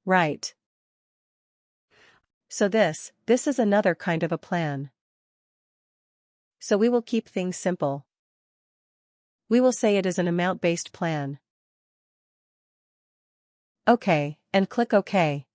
Right. So this is another kind of a plan. So we will keep things simple. We will say it is an amount-based plan. OK, and click OK.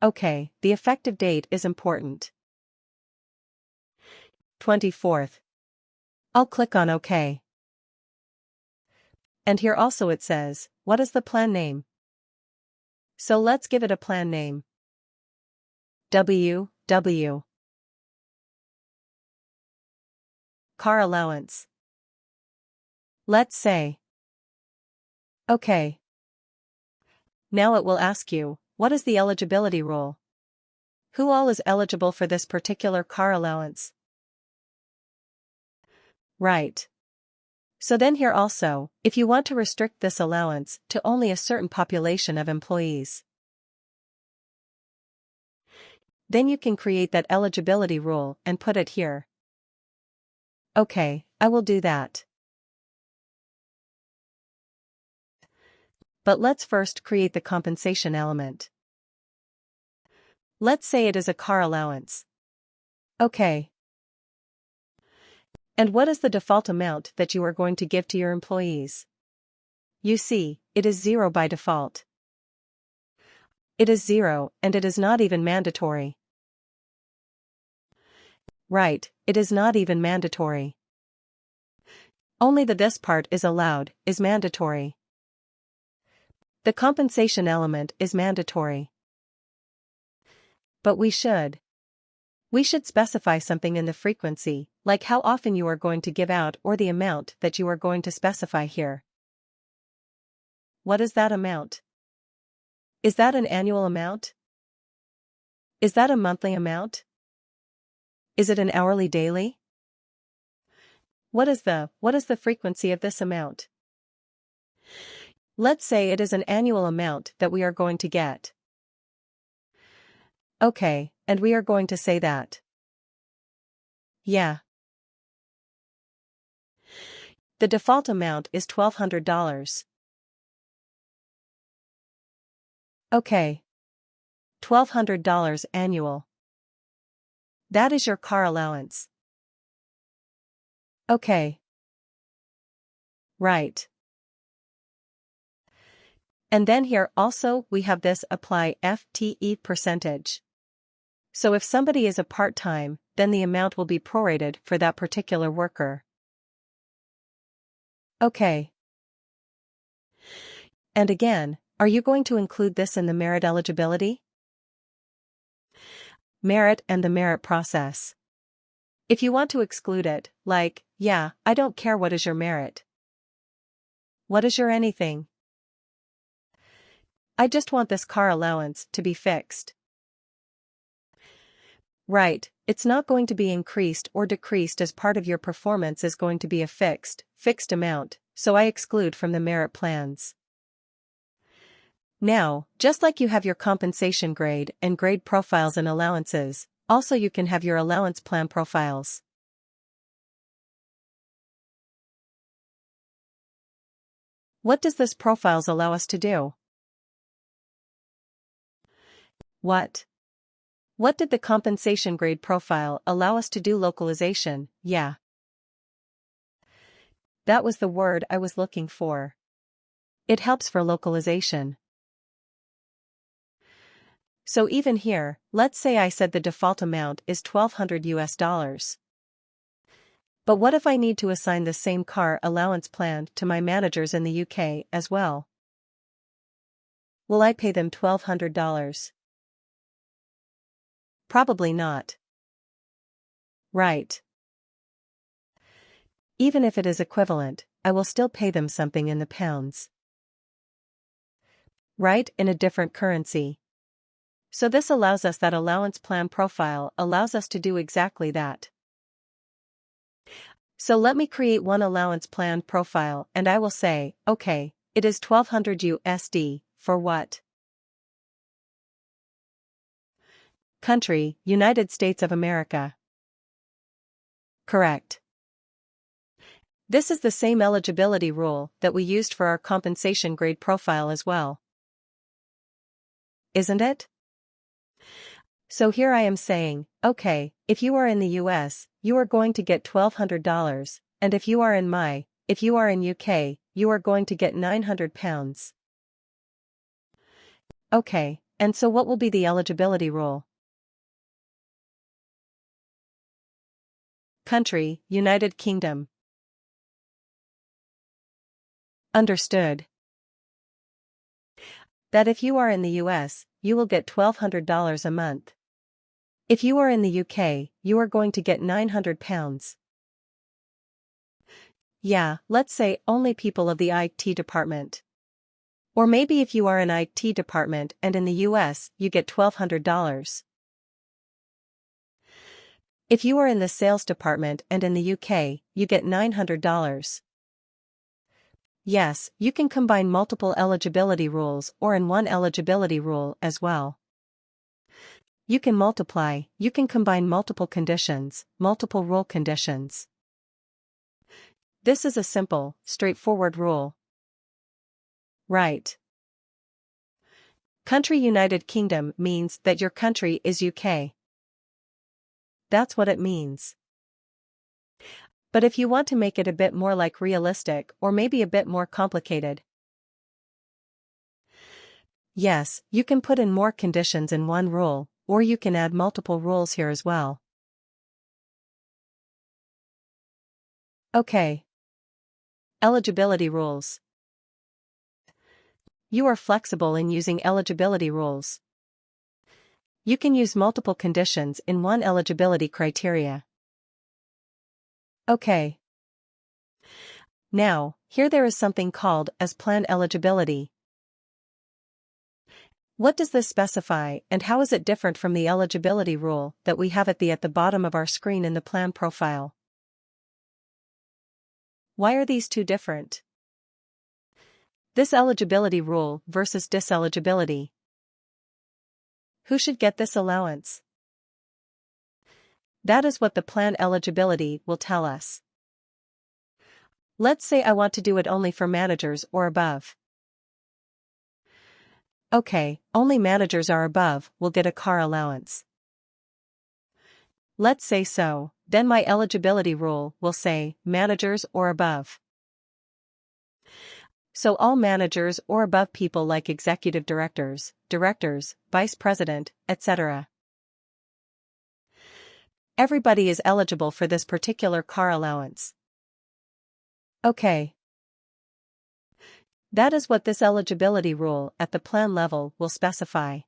OK, the effective date is important. 24th. I'll click on OK. And here also it says, what is the plan name? So let's give it a plan name. W. Car allowance. Let's say. OK. Now it will ask you, what is the eligibility rule? Who all is eligible for this particular car allowance? Right. So then here also, if you want to restrict this allowance to only a certain population of employees, then you can create that eligibility rule and put it here. Okay, I will do that. But let's first create the compensation element. Let's say it is a car allowance. Okay. And what is the default amount that you are going to give to your employees? You see, it is 0 by default. It is 0, and it is not even mandatory. Right, it is not even mandatory. Only this part is allowed, is mandatory. The compensation element is mandatory. But we should specify something in the frequency, like how often you are going to give out or the amount that you are going to specify here. What is that amount? Is that an annual amount? Is that a monthly amount? Is it an hourly daily? What is the frequency of this amount? Let's say it is an annual amount that we are going to get. Okay, and we are going to say that. Yeah. The default amount is $1,200. Okay. $1,200 annual. That is your car allowance. Okay. Right. And then here also we have this apply FTE percentage. So if somebody is a part-time, then the amount will be prorated for that particular worker. Okay. And again, are you going to include this in the merit eligibility? Merit and the merit process. If you want to exclude it, like, yeah, I don't care what is your merit. What is your anything? I just want this car allowance to be fixed. Right, it's not going to be increased or decreased as part of your performance is going to be a fixed amount, so I exclude from the merit plans. Now, just like you have your compensation grade and grade profiles and allowances, also you can have your allowance plan profiles. What does this profiles allow us to do? What did the compensation grade profile allow us to do? Localization, yeah. That was the word I was looking for. It helps for localization. So even here, let's say I said the default amount is $1,200. But what if I need to assign the same car allowance plan to my managers in the UK as well? Will I pay them $1,200? Probably not. Right. Even if it is equivalent, I will still pay them something in the pounds. Right, in a different currency. So this allows us that allowance plan profile allows us to do exactly that. So let me create one allowance plan profile and I will say, okay, it is $1,200 for what? Country, United States of America. Correct. This is the same eligibility rule that we used for our compensation grade profile as well. isn't it? So here I am saying, okay, if you are in the US, you are going to get $1,200, and if you are in UK, you are going to get £900. Okay, and so what will be the eligibility rule? Country, United Kingdom. Understood. That if you are in the US, you will get $1,200 a month. If you are in the UK, you are going to get £900. Yeah, let's say only people of the IT department. Or maybe if you are in IT department and in the US, you get $1,200. If you are in the sales department and in the UK, you get $900. Yes, you can combine multiple eligibility rules or in one eligibility rule as well. You can combine multiple conditions, multiple rule conditions. This is a simple, straightforward rule. Right. Country United Kingdom means that your country is UK. That's what it means. But if you want to make it a bit more like realistic or maybe a bit more complicated, yes, you can put in more conditions in one rule, or you can add multiple rules here as well. Okay. Eligibility rules. You are flexible in using eligibility rules. You can use multiple conditions in one eligibility criteria. Okay. Now, here there is something called as plan eligibility. What does this specify and how is it different from the eligibility rule that we have at the bottom of our screen in the plan profile? Why are these two different? This eligibility rule versus diseligibility. Who should get this allowance? That is what the plan eligibility will tell us. Let's say I want to do it only for managers or above. Okay, only managers or above will get a car allowance. Let's say so, then my eligibility rule will say managers or above. So all managers or above people like executive directors, vice president, etc. Everybody is eligible for this particular car allowance. Okay. That is what this eligibility rule at the plan level will specify.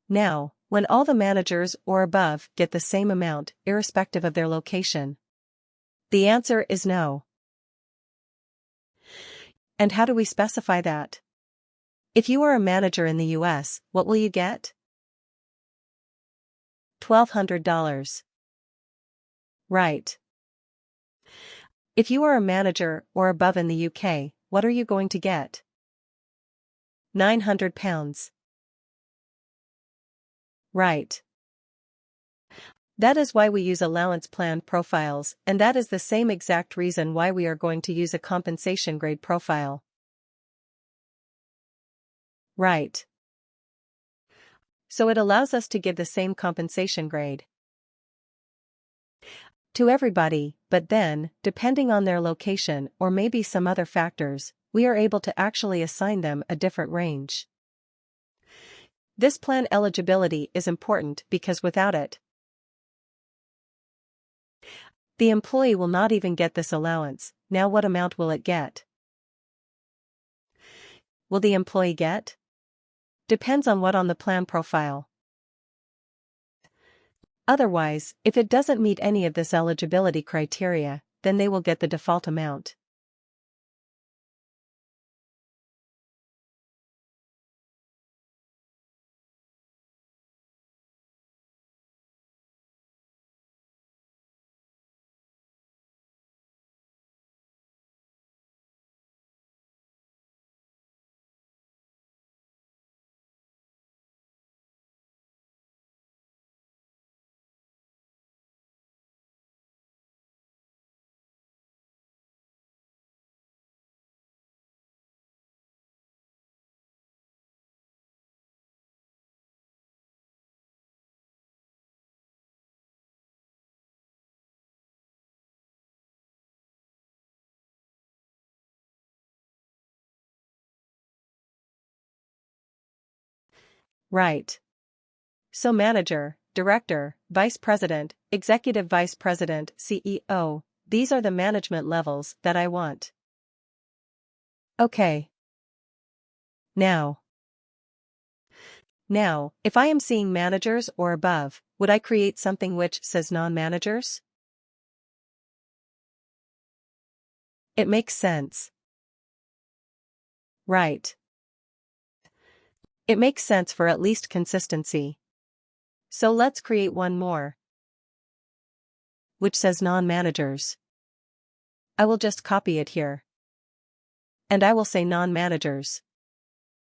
Now, when all the managers or above get the same amount, irrespective of their location? The answer is no. And how do we specify that? If you are a manager in the US, what will you get? $1,200. Right. If you are a manager or above in the UK, what are you going to get? £900. Right. That is why we use allowance plan profiles, and that is the same exact reason why we are going to use a compensation grade profile. Right. So it allows us to give the same compensation grade to everybody, but then, depending on their location or maybe some other factors, we are able to actually assign them a different range. This plan eligibility is important because without it, the employee will not even get this allowance. Now what amount will it get? Will the employee get? Depends on what on the plan profile. Otherwise, if it doesn't meet any of this eligibility criteria, then they will get the default amount. Right. So manager, director, vice president, executive vice president, CEO, these are the management levels that I want. Okay. Now, if I am seeing managers or above, would I create something which says non-managers? It makes sense. Right. It makes sense for at least consistency. So let's create one more, which says non-managers. I will just copy it here. And I will say non-managers.